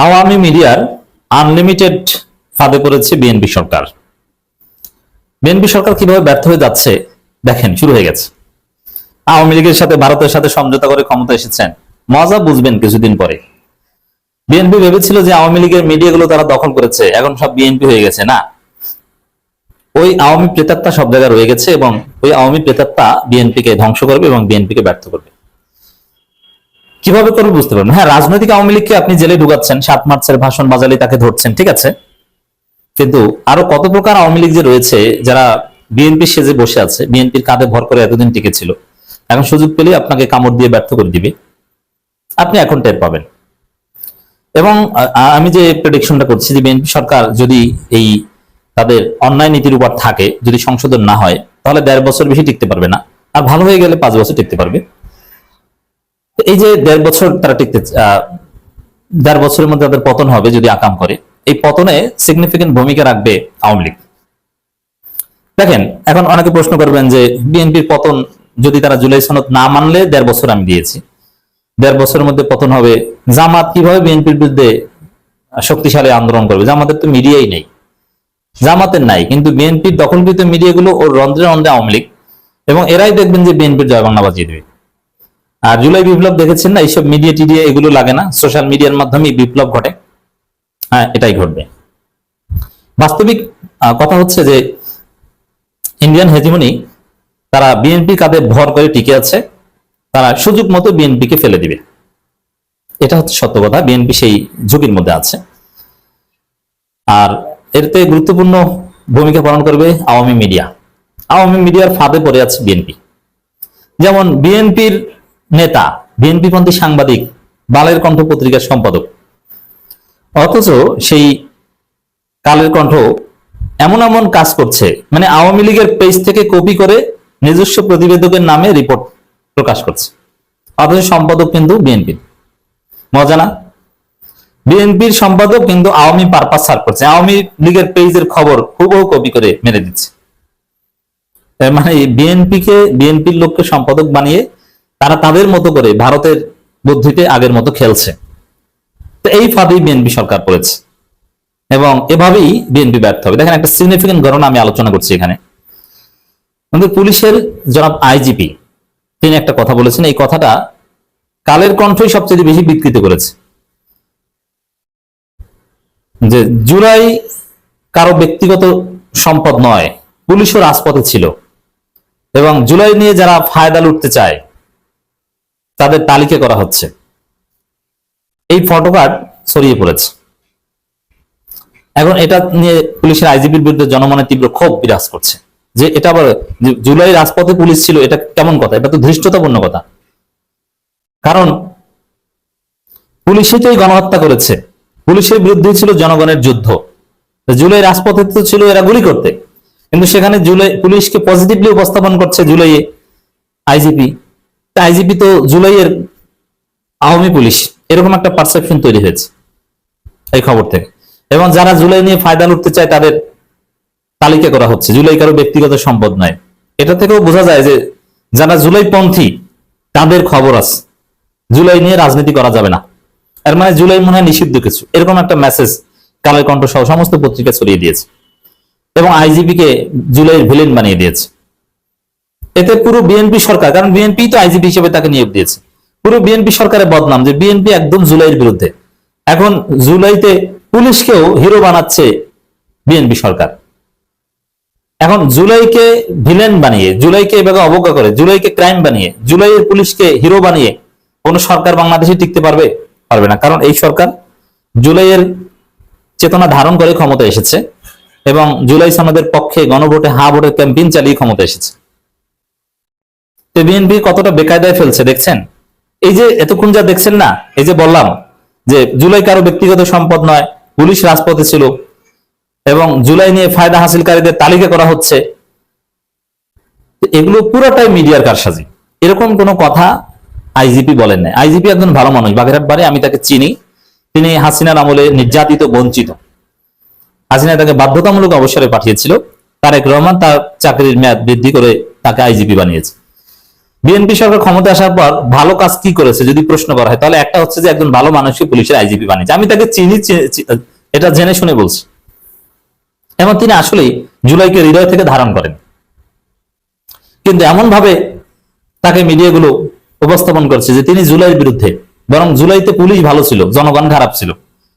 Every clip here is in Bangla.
আওয়ামী মিডিয়ার আনলিমিটেড ফাঁদে পড়েছে বিএনপি সরকার। বিএনপি সরকার কিভাবে ব্যর্থ হয়ে যাচ্ছে দেখেন, শুরু হয়ে গেছে। আওয়ামী লীগের সাথে ভারতের সাথে সমঝোতা করে ক্ষমতা এসেছেন, মজা বুঝবেন কিছুদিন পরে। বিএনপি ভেবেছিল যে আওয়ামী লীগের মিডিয়াগুলো তারা দখল করেছে, এখন সব বিএনপি হয়ে গেছে। না, ওই আওয়ামী প্রেতাত্মা সব জায়গায় রয়ে গেছে এবং ওই আওয়ামী প্রেতাত্মা বিএনপিকে ধ্বংস করবে এবং বিএনপিকে ব্যর্থ করবে। কিভাবে করবে বুঝতে পারবেন। হ্যাঁ, রাজনৈতিক আওয়ামী লীগকে আপনি জেলে ঢুকাচ্ছেন, 7 মার্চের ভাষণ বাজালে তাকে ধরছেন, ঠিক আছে, কিন্তু আরো কত প্রকার আওয়ামী লীগ যে রয়েছে যারা বিএনপি সেজে বসে আছে, বিএনপির কাঁধে ভর করে এতদিন টিকে ছিল, এখন সুযোগ পেলে আপনাকে কামড় দিয়ে ব্যর্থ করে দিবে, আপনি এখন টের পাবেন। এবং আমি যে প্রেডিকশনটা করছি যে বিএনপি সরকার যদি এই তাদের অন্যায় নীতির উপর থাকে, যদি সংশোধন না হয়, তাহলে 1.5 বছর বেশি টিকতে পারবে না, আর ভালো হয়ে গেলে 5 বছর টিকতে পারবে। এই যে 1.5 বছর তারা টিকতে 1.5 বছরের মধ্যে তাদের পতন হবে যদি আকাম করে, এই পতনে সিগনিফিকেন্ট ভূমিকা রাখবে আওয়ামী লীগ। দেখেন, এখন অনেকে প্রশ্ন করবেন যে বিএনপির পতন যদি তারা জুলাই সনদ না মানলে 1.5 বছর আমি দিয়েছি, 1.5 বছরের মধ্যে পতন হবে। জামাত কিভাবে বিএনপির বিরুদ্ধে শক্তিশালী আন্দোলন করবে? জামাতের তো মিডিয়াই নেই, জামাতের নাই, কিন্তু বিএনপির দখলকৃত মিডিয়াগুলো ওর রন্ধ্রে রন্ধ্রে আওয়ামী লীগ, এবং এরাই দেখবেন যে বিএনপির জয় বাংলা বাজিয়ে দেবে। আর জুলাই বিপ্লব দেখেছেন না, এইসব মিডিয়া টিডিয়া এগুলো লাগে না, সোশ্যাল মিডিয়ার মাধ্যমে বিপ্লব ঘটে। হ্যাঁ, এটাই ঘটবে। বাস্তবিক কথা হচ্ছে যে ইন্ডিয়ান হেজিমনি তারা বিএনপি কাঁধে ভর করে টিকে আছে, তারা সুযোগ মতো বিএনপিকে ফেলে দিবে, এটা হচ্ছে সত্য কথা। বিএনপি সেই ঝুঁকির মধ্যে আছে, আর এতে গুরুত্বপূর্ণ ভূমিকা পালন করবে আওয়ামী মিডিয়া। আওয়ামী মিডিয়ার ফাঁদে পড়ে আছে বিএনপি। যেমন বিএনপির নেতা, বিএনপি পন্থী সাংবাদিক, বালের কণ্ঠ পত্রিকার সম্পাদক, অথচ সেই কালের কণ্ঠ এমন এমন কাজ করছে, মানে আওয়ামী লীগের পেজ থেকে কপি করে নিজস্ব প্রতিবেদকের নামে রিপোর্ট প্রকাশ করছে, অথচ সম্পাদক কিন্তু বিএনপির। মজা না? বিএনপির সম্পাদক কিন্তু আওয়ামী পারপাস সার্ভ করছে, আওয়ামী লীগের পেজের খবর হুবহু কপি করে মেরে দিচ্ছে। মানে বিএনপির লোককে সম্পাদক বানিয়ে তারা তাদের মতো করে ভারতের বুদ্ধিতে আগের মতো খেলছে। তো এই ফাঁদেই বিএনপি সরকার পড়েছে এবং এভাবেই বিএনপি ব্যর্থ হবে। দেখেন, একটা সিগনিফিকেন্ট ঘটনা আমি আলোচনা করছি এখানে। আমাদের পুলিশের জনাব আইজিপি তিনি একটা কথা বলেছেন, এই কথাটা কালের কণ্ঠই সবচেয়ে বেশি বিকৃত করেছে, যে জুলাই কারো ব্যক্তিগত সম্পদ নয়, পুলিশও রাজপথে ছিল এবং জুলাই নিয়ে যারা ফায়দা লুটতে চায় তাদের তালিকা করা হচ্ছে। এই ফটোকার্ড ছড়িয়ে পড়েছে। এখন এটা নিয়ে পুলিশের আইজিপির বিরুদ্ধে জনমনে তীব্র ক্ষোভ বিরাজ করছে, যে এটা আবার জুলাই রাজপথে পুলিশ ছিল, এটা কেমন কথা? এটা তো ধৃষ্টতাপূর্ণ কথা। কারণ পুলিশই তো গণহত্যা করেছে, পুলিশের বিরুদ্ধে ছিল জনগণের যুদ্ধ। জুলাই রাজপথে তো ছিল এরা গুলি করতে, কিন্তু সেখানে জুলাই পুলিশকে পজিটিভলি উপস্থাপন করছে জুলাইয়ে আইজিপি। আইজিপি তো জুলাইয়ের আওয়ামী পুলিশ, এরকম একটা পারসেপশন তৈরি হয়েছে এই খবর থেকে। এবং যারা জুলাই নিয়ে ফায়দা লুটতে চায় তাদের তালিকা করা হচ্ছে, জুলাই কারো ব্যক্তিগত সম্পদ নয়। এটা থেকেও বোঝা যায় যে যারা জুলাই পন্থী তাদের খবর আছে, জুলাই নিয়ে রাজনীতি করা যাবে না, এর মানে জুলাই মনে হয় নিষিদ্ধ কিছু, এরকম একটা মেসেজ কালের কণ্ঠ সহ সমস্ত পত্রিকা ছড়িয়ে দিয়েছে এবং আইজিপি কে জুলাইয়ের ভিলেন বানিয়ে দিয়েছে। এতে পুরো বিএনপি সরকার, কারণ বিএনপি তো আইজিপি হিসেবে তাকে নিয়োগ দিয়েছে, পুরো বিএনপি সরকারের বদনাম যে বিএনপি একদম জুলাইয়ের বিরুদ্ধে। এখন জুলাইতে পুলিশকেও হিরো বানাচ্ছে বিএনপি সরকার। এখন জুলাইকে ভিলেন বানিয়ে, জুলাইকে এভাবে অবজ্ঞা করে, জুলাইকে ক্রাইম বানিয়ে, জুলাইয়ের পুলিশকে হিরো বানিয়ে কোন সরকার বাংলাদেশে টিকতে পারবে? পারবে না। কারণ এই সরকার জুলাইয়ের চেতনা ধারণ করে ক্ষমতা এসেছে এবং জুলাই সনদের পক্ষে গণভোটে হা ভোটের ক্যাম্পেইন চালিয়ে ক্ষমতা এসেছে। তো বিএনপি কতটা বেকায়দায় ফেলছে দেখছেন। এই যে এতক্ষণ যা দেখছেন না, এই যে বললাম যে জুলাই কারো ব্যক্তিগত সম্পদ নয়, পুলিশ রাজপথে ছিল এবং জুলাই নিয়ে ফায়দা হাসিলকারীদের তালিকা করা হচ্ছে, এগুলো পুরোটাই মিডিয়ার কারসাজি। এরকম কোনো কথা আইজিপি বলেন না। আইজিপি একজন ভালো মানুষ, বাগেরহাট বাড়ি, আমি তাকে চিনি। তিনি হাসিনার আমলে নির্যাতিত, বঞ্চিত, হাসিনা তাকে বাধ্যতামূলক অবসরে পাঠিয়েছিল, তারেক রহমান তার চাকরির মেয়াদ বৃদ্ধি করে তাকে আইজিপি বানিয়েছে। বিএনপি সরকার ক্ষমতা আসার পর ভালো কাজ কি করেছে যদি প্রশ্ন করা হয়, তাহলে একটা হচ্ছে যে একজন ভালো মানুষকে পুলিশের আইজিপি বানিয়েছে। আমি তাকে চিনি, এটা জেনে শুনে বলছি। এবং তিনি আসলেই জুলাইকে হৃদয় থেকে ধারণ করেন, কিন্তু এমন ভাবে তাকে মিডিয়াগুলো উপস্থাপন করছে যে তিনি জুলাইয়ের বিরুদ্ধে, বরং জুলাইতে পুলিশ ভালো ছিল, জনগণ খারাপ ছিল,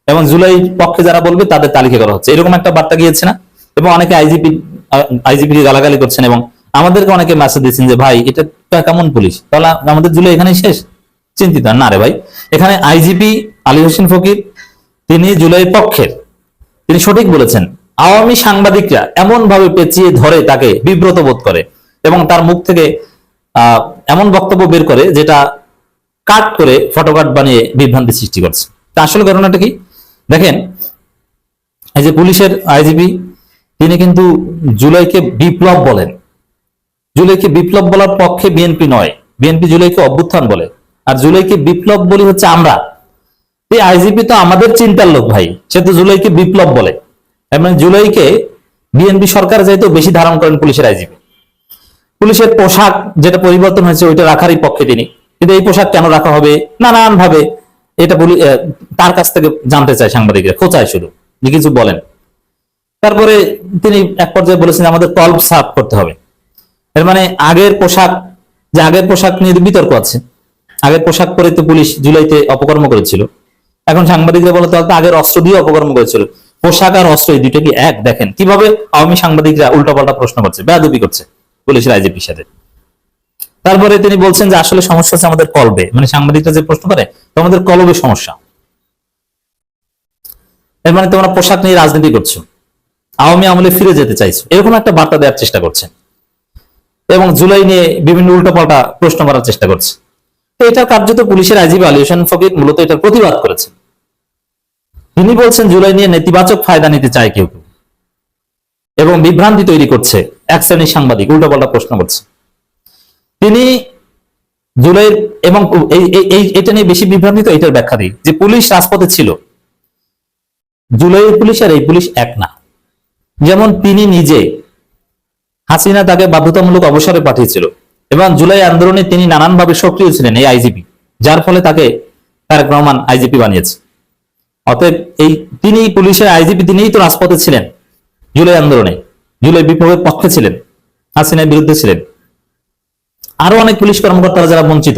এবং জুলাই পক্ষে যারা বলবে তাদের তালিকা করা হচ্ছে, এরকম একটা বার্তা গিয়েছে না? এবং অনেকে আইজিপি কে গালাগালি করছেন, এবং আমাদেরকে অনেকে মেসেজ দিচ্ছেন যে ভাই এটা কেমন পুলিশ, তাহলে আমাদের জুলাই এখানেই শেষ? চিন্তিত না রে ভাই, এখানে আইজিপি আলী হোসেন ফকির তিনি জুলাইয়ের পক্ষের, তিনি সঠিক বলেছেন। আওয়ামী সাংবাদিকরা এমন ভাবে পেঁচিয়ে ধরে তাকে বিব্রত বোধ করে এবং তার মুখ থেকে এমন বক্তব্য বের করে যেটা কাট করে ফটোকাট বানিয়ে বিভ্রান্তি সৃষ্টি করছে। তা আসলে ঘটনাটা কি দেখেন, এই যে পুলিশের আইজিপি তিনি কিন্তু জুলাইকে বিপ্লব বলেন। জুলাইকে বিপ্লব বলার পক্ষে বিএনপি নয়, বিএনপি জুলাইকে অভ্যুত্থান বলে, আর জুলাইকে বিপ্লব বলি হচ্ছে আমরা। এই আইজিপি তো আমাদের চিন্তার লোক ভাই, সে তো জুলাইকে বিপ্লব বলে। মানে জুলাইকে বিএনপি সরকার যেহেতু বেশি ধারণ করেন পুলিশের আইজিপি, পুলিশের পোশাক যেটা পরিবর্তন হয়েছে ওইটা রাখারই পক্ষে তিনি, কিন্তু এই পোশাক কেন রাখা হবে নানান ভাবে এটা তার কাছ থেকে জানতে চায় সাংবাদিকরা, খোঁচায় শুধু যে কিছু বলেন। তারপরে তিনি এক পর্যায়ে বলেছেন আমাদের কল্প সাফ করতে হবে। এর মানে আগের পোশাক নিয়ে বিতর্ক আছে, আগের পোশাক পরে তো পুলিশ জুলাইতে অপকর্ম করেছিল, এখন সাংবাদিকরা বলে তাহলে আগের অস্ত্র দিয়ে অপকর্ম করেছিল। পোশাক আর অস্ত্র এই দুইটা কি এক? দেখেন কিভাবে আওয়ামী সাংবাদিকরা উল্টাপাল্টা প্রশ্ন করছে, বেয়াদবি করছে পুলিশের আইজিপির সাথে। তারপরে তিনি বলছেন যে আসলে সমস্যা হচ্ছে আমাদের কলবে, মানে সাংবাদিকরা যে প্রশ্ন করে তো আমাদের কলবে সমস্যা। এর মানে তোমরা পোশাক নিয়ে রাজনীতি করছো, আওয়ামী আমলে ফিরে যেতে চাইছো, এরকম একটা বার্তা দেওয়ার চেষ্টা করছেন, এবং জুলাই নিয়ে বিভিন্ন উল্টোপাল্টা প্রশ্ন করার চেষ্টা করছে। তো এটা কার্যত পুলিশের আইজিপি আলী হোসেন ফকির মূলত এটার প্রতিবাদ করেছেন। তিনি বলছেন জুলাই নিয়ে নেতিবাচক ফায়দা নিতে চায় কেউ কেউ, এবং বিভ্রান্তি তৈরি করছে এক শ্রেণীর সাংবাদিক, উল্টোপাল্টা প্রশ্ন করছে। তিনি জুলাইয়ের এবং এটা নিয়ে বেশি বিভ্রান্তি, তো এটার ব্যাখ্যা দিই যে পুলিশ রাজপথে ছিল, জুলাইয়ের পুলিশ আর এই পুলিশ এক না। যেমন তিনি নিজে, হাসিনা তাকে বাধ্যতামূলক অবসরে পাঠিয়েছিল, এবং জুলাই আন্দোলনে তিনি নানানভাবে সক্রিয় ছিলেন এই আইজিপি, যার ফলে তাকে তারেক রহমান আইজিপি বানিয়েছে। অতএব তিনি পুলিশের আইজিপি, তিনিই তো রাজপথে ছিলেন জুলাই আন্দোলনে, জুলাই বিপ্লবের পক্ষে ছিলেন, হাসিনার বিরুদ্ধে ছিলেন। আরো অনেক পুলিশ কর্মকর্তারা যারা বঞ্চিত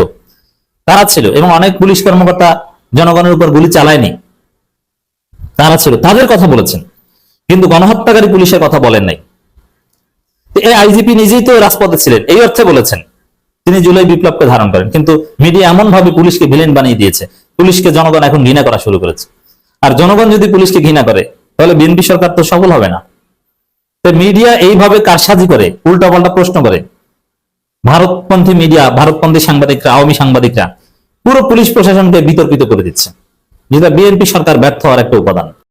তারা ছিল, এবং অনেক পুলিশ কর্মকর্তা জনগণের উপর গুলি চালায়নি তারা ছিল, তাদের কথা বলেছেন, কিন্তু গণহত্যাকারী পুলিশের কথা বলেন নাই। এই আইজিপি নিজেই তো রাজপথে ছিলেন, এই অর্থে বলেছেন তিনি জুলাই বিপ্লবকে ধারণ করেন, কিন্তু মিডিয়া এমন ভাবে পুলিশকে ভিলেন বানিয়ে দিয়েছে, পুলিশকে জনগণ এখন ঘৃণা করা শুরু করেছে। আর জনগণ যদি পুলিশকে ঘৃণা করে তাহলে বিএনপি সরকার তো সফল হবে না। তো মিডিয়া এইভাবে কারসাজি করে, উল্টাপাল্টা প্রশ্ন করে, ভারতপন্থী মিডিয়া, ভারতপন্থী সাংবাদিকরা, আওয়ামী সাংবাদিকরা পুরো পুলিশ প্রশাসনকে বিতর্কিত করে দিচ্ছে, যেটা বিএনপি সরকার ব্যর্থ হওয়ার একটা উপাদান।